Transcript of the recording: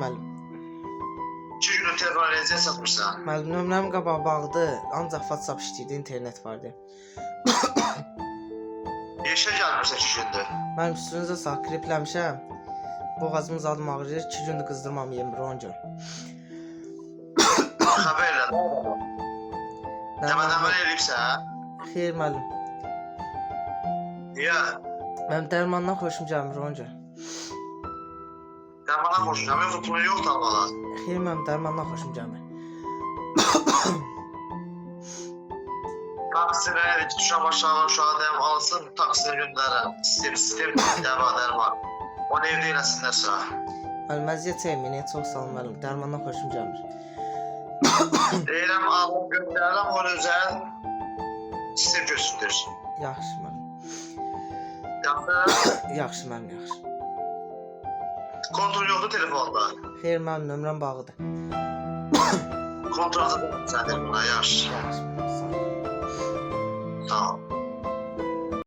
müəllim. 2 günün telefon eləcək satmışsan. Müəllim, nömrəm qabaq bağlıdır, ancaq WhatsApp işləyirdi, internet vardı. Yeşə gəlmirsə 2 gündür. Mənim üstünüzə sağ kripləmişəm. Boğazımız adım ağrıyır, 2 gündür qızdırmam yemir, onun gün. Xəbər elə. Dəmən eləyibsən? Xeyr müəllim. Niyə? Mənim dərmandan xoşum gəlmir, onun gün. Dərmandan xoşun gəlmir, yoxsa pulun yoxdur almadan? Xeyr mənim dərmandan xoşum gəlmir. Taksinə düşən aşağı dərm alsın, taksinə göndərəm. Sistem dərman. Onu evdə eləsinlərsə. Müəllim, əziyyət çəkməyin, çox sağ olun müəllim, dərmandan xoşum gəlmir. Deyirəm, alın göndərəm, onu özəl sistem göstərir. Yaxşı müəllim. Yaxşı. Yaxşı müəllim, yaxşı. Kontrol yoxdur telefonda. Xeyr mənim nömrəm bağlıdır. Kontrol atacaq sən telefona, yaxşı. Yaxşı müəllim, sağ olun. Tamam.